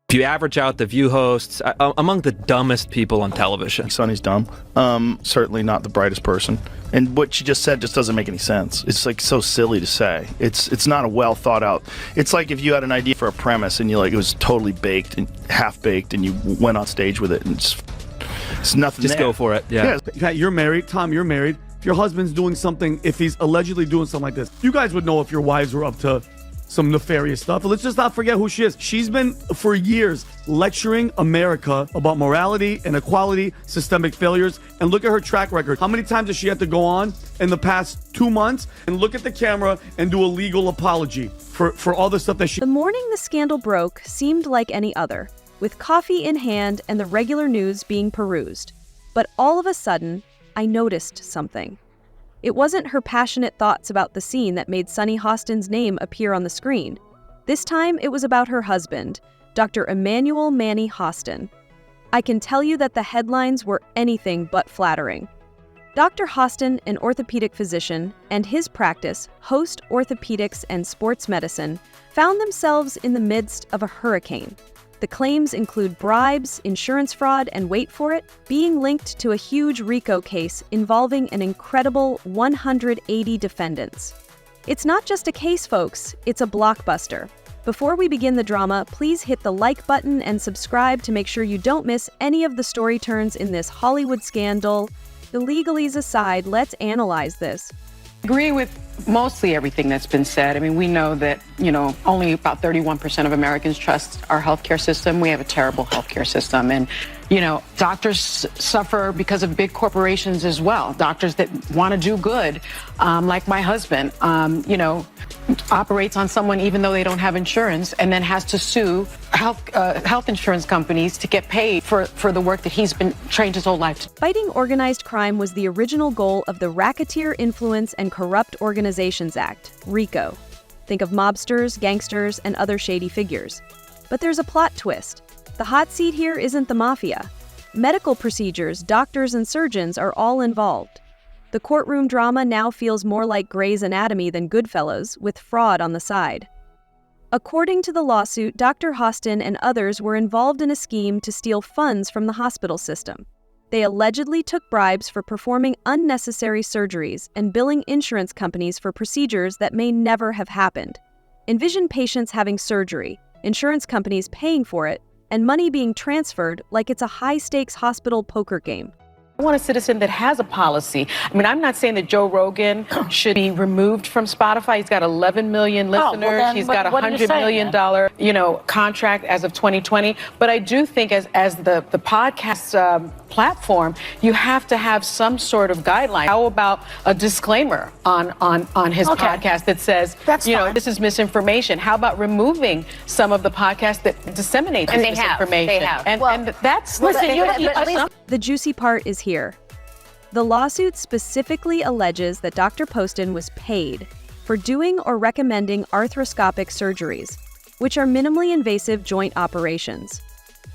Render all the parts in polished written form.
If you average out the View hosts, among the dumbest people on television. Sunny's dumb. Certainly not the brightest person. And what she just said just doesn't make any sense. It's like so silly to say. It's not a well thought out. It's like if you had an idea for a premise and it was totally baked and half baked and you went on stage with it and it's nothing. Just there. go for it. Yeah. You're married. Tom, you're married. If your husband's doing something, if he's allegedly doing something like this, you guys would know if your wives were up to some nefarious stuff. But let's just not forget who she is. She's been, for years, lecturing America about morality, inequality, systemic failures. And look at her track record. How many times has she had to go on in the past 2 months and look at the camera and do a legal apology for all the stuff that she... The morning the scandal broke seemed like any other, with coffee in hand and the regular news being perused. But all of a sudden, I noticed something. It wasn't her passionate thoughts about the scene that made Sunny Hostin's name appear on the screen. This time, it was about her husband, Dr. Emmanuel Manny Hostin. I can tell you that the headlines were anything but flattering. Dr. Hostin, an orthopedic physician, and his practice, Host Orthopedics and Sports Medicine, found themselves in the midst of a hurricane. The claims include bribes, insurance fraud, and wait for it, being linked to a huge RICO case involving an incredible 180 defendants. It's not just a case, folks, it's a blockbuster. Before we begin the drama, please hit the like button and subscribe to make sure you don't miss any of the story turns in this Hollywood scandal. The legalese aside, let's analyze this. Agree with mostly everything that's been said. I mean, we know that, only about 31% of Americans trust our healthcare system. We have a terrible healthcare system. And, doctors suffer because of big corporations as well. Doctors that want to do good, like my husband, operates on someone even though they don't have insurance and then has to sue health insurance companies to get paid for the work that he's been trained his whole life to. Fighting organized crime was the original goal of the Racketeer Influence and Corrupt Organizations Act, RICO. Think of mobsters, gangsters, and other shady figures. But there's a plot twist. The hot seat here isn't the mafia. Medical procedures, doctors, and surgeons are all involved. The courtroom drama now feels more like Grey's Anatomy than Goodfellas, with fraud on the side. According to the lawsuit, Dr. Hostin and others were involved in a scheme to steal funds from the hospital system. They allegedly took bribes for performing unnecessary surgeries and billing insurance companies for procedures that may never have happened. Envision patients having surgery, insurance companies paying for it, and money being transferred like it's a high-stakes hospital poker game. I want a citizen that has a policy. I mean, I'm not saying that Joe Rogan should be removed from Spotify. He's got 11 million listeners. He's got a $100 million, contract as of 2020. But I do think as the podcast platform, you have to have some sort of guideline. How about a disclaimer on his podcast that says, this is misinformation? How about removing some of the podcasts that disseminate this misinformation? They have. And that's... The juicy part is here. The lawsuit specifically alleges that Dr. Poston was paid for doing or recommending arthroscopic surgeries, which are minimally invasive joint operations.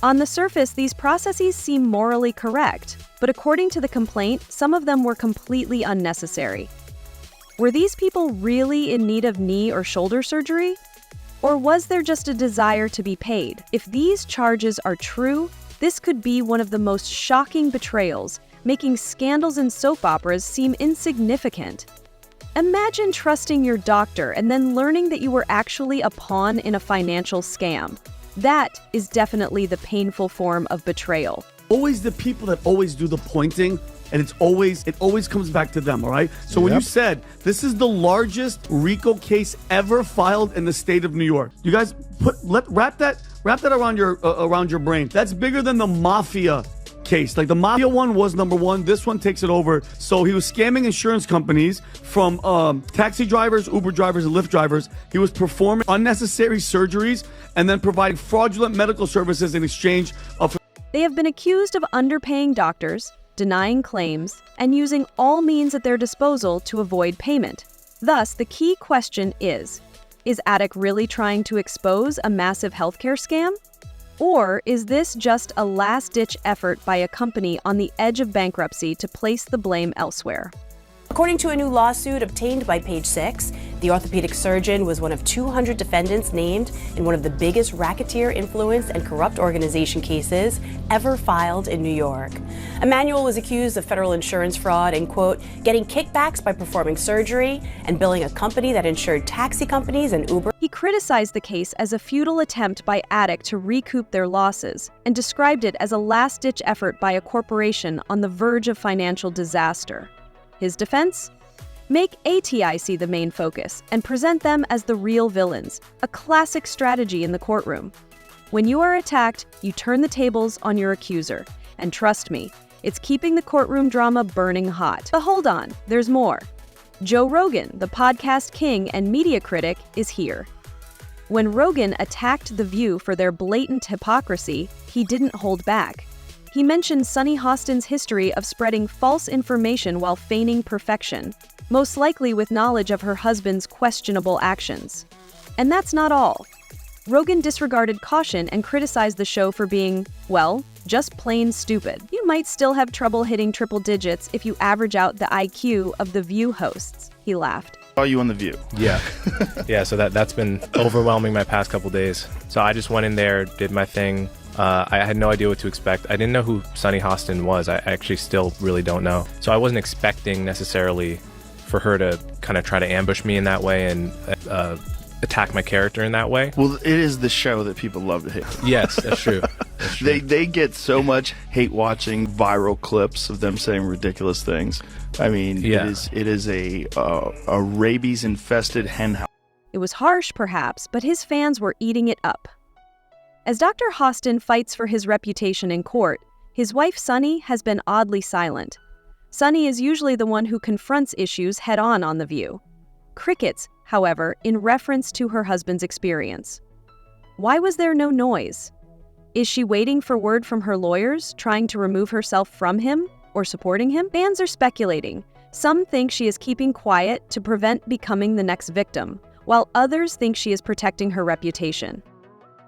On the surface, these processes seem morally correct, but according to the complaint, some of them were completely unnecessary. Were these people really in need of knee or shoulder surgery? Or was there just a desire to be paid? If these charges are true, this could be one of the most shocking betrayals, making scandals in soap operas seem insignificant. Imagine trusting your doctor and then learning that you were actually a pawn in a financial scam. That is definitely the painful form of betrayal. Always the people that always do the pointing, and it always comes back to them, all right? So when you said this is the largest RICO case ever filed in the state of New York, you guys wrap that around your brain. That's bigger than the mafia case. Like the mafia one was number one. This one takes it over. So he was scamming insurance companies from taxi drivers, Uber drivers, and Lyft drivers. He was performing unnecessary surgeries and then providing fraudulent medical services in exchange of... They have been accused of underpaying doctors, denying claims, and using all means at their disposal to avoid payment. Thus, the key question is Attic really trying to expose a massive healthcare scam? Or is this just a last-ditch effort by a company on the edge of bankruptcy to place the blame elsewhere? According to a new lawsuit obtained by Page Six, the The orthopedic surgeon was one of 200 defendants named in one of the biggest racketeer-influenced and corrupt organization cases ever filed in New York. Emmanuel was accused of federal insurance fraud and, quote, getting kickbacks by performing surgery and billing a company that insured taxi companies and Uber. He criticized the case as a futile attempt by Attic to recoup their losses and described it as a last-ditch effort by a corporation on the verge of financial disaster. His defense? Make ATIC the main focus and present them as the real villains, a classic strategy in the courtroom. When you are attacked, you turn the tables on your accuser. And trust me, it's keeping the courtroom drama burning hot. But hold on, there's more. Joe Rogan, the podcast king and media critic, is here. When Rogan attacked The View for their blatant hypocrisy, he didn't hold back. He mentioned Sunny Hostin's history of spreading false information while feigning perfection, most likely with knowledge of her husband's questionable actions. And that's not all. Rogan disregarded caution and criticized the show for being, well, just plain stupid. You might still have trouble hitting triple digits if you average out the IQ of The View hosts, he laughed. Saw you on The View. Yeah. Yeah, so that's been overwhelming my past couple days. So I just went in there, did my thing. I had no idea what to expect. I didn't know who Sunny Hostin was. I actually still really don't know. So I wasn't expecting necessarily for her to kind of try to ambush me in that way and attack my character in that way. Well, it is the show that people love to hate. Yes, that's true. That's true. They get so much hate watching viral clips of them saying ridiculous things. I mean, Yeah. it is a rabies infested hen house. It was harsh, perhaps, but his fans were eating it up. As Dr. Hostin fights for his reputation in court, his wife Sunny has been oddly silent. Sunny is usually the one who confronts issues head-on on The View. Crickets, however, in reference to her husband's experience. Why was there no noise? Is she waiting for word from her lawyers, trying to remove herself from him or supporting him? Fans are speculating. Some think she is keeping quiet to prevent becoming the next victim, while others think she is protecting her reputation.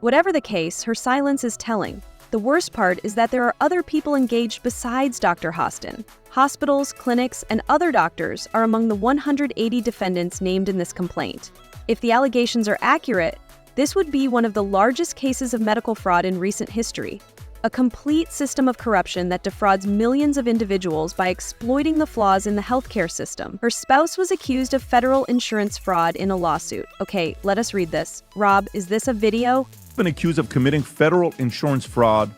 Whatever the case, her silence is telling. The worst part is that there are other people engaged besides Dr. Hostin. Hospitals, clinics, and other doctors are among the 180 defendants named in this complaint. If the allegations are accurate, this would be one of the largest cases of medical fraud in recent history. A complete system of corruption that defrauds millions of individuals by exploiting the flaws in the healthcare system. Her spouse was accused of federal insurance fraud in a lawsuit. Okay, let us read this. Rob, is this a video? Been accused of committing federal insurance fraud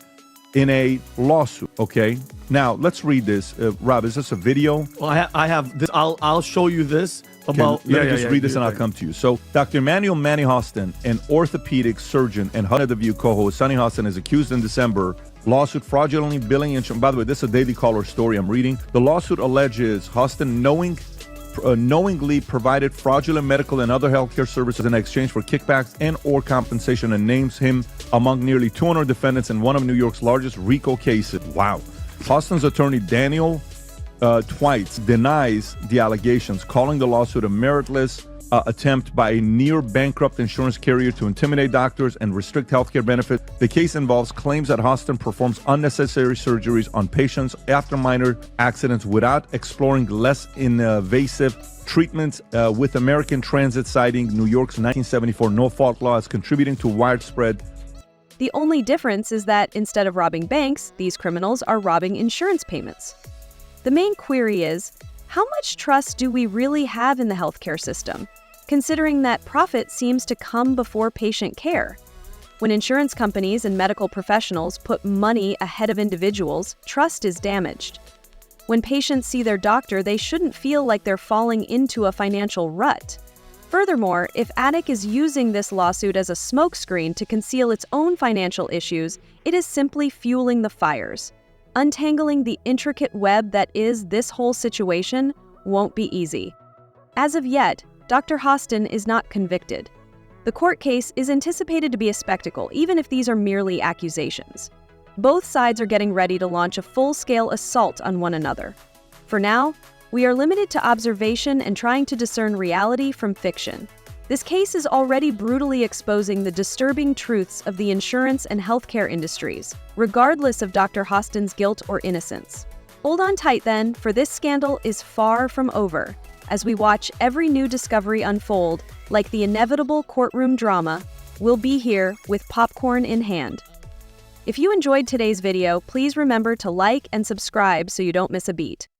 in a lawsuit. Okay, now let's read this. Rob, is this a video? Well, I have this. I'll show you this about. Let me just read this and I'll come to you. So, Dr. Emmanuel Manny Hostin, an orthopedic surgeon and Hunter The View co-host, Sunny Hostin, is accused in December lawsuit fraudulently billing insurance. By the way, this is a Daily Caller story I'm reading. The lawsuit alleges Hostin knowingly provided fraudulent medical and other healthcare services in exchange for kickbacks and or compensation, and names him among nearly 200 defendants in one of New York's largest RICO cases. Wow. Hostin's attorney, Daniel Twites, denies the allegations, calling the lawsuit a meritless attempt by a near-bankrupt insurance carrier to intimidate doctors and restrict healthcare benefits. The case involves claims that Hostin performs unnecessary surgeries on patients after minor accidents without exploring less invasive treatments, with American Transit citing New York's 1974 no-fault law as contributing to widespread. The only difference is that instead of robbing banks, these criminals are robbing insurance payments. The main query is, how much trust do we really have in the healthcare system, considering that profit seems to come before patient care? When insurance companies and medical professionals put money ahead of individuals, trust is damaged. When patients see their doctor, they shouldn't feel like they're falling into a financial rut. Furthermore, if Attic is using this lawsuit as a smokescreen to conceal its own financial issues, it is simply fueling the fires. Untangling the intricate web that is this whole situation won't be easy. As of yet, Dr. Hostin is not convicted. The court case is anticipated to be a spectacle, even if these are merely accusations. Both sides are getting ready to launch a full-scale assault on one another. For now, we are limited to observation and trying to discern reality from fiction. This case is already brutally exposing the disturbing truths of the insurance and healthcare industries, regardless of Dr. Hostin's guilt or innocence. Hold on tight then, for this scandal is far from over, As we watch every new discovery unfold, like the inevitable courtroom drama, we'll be here with popcorn in hand. If you enjoyed today's video, please remember to like and subscribe so you don't miss a beat.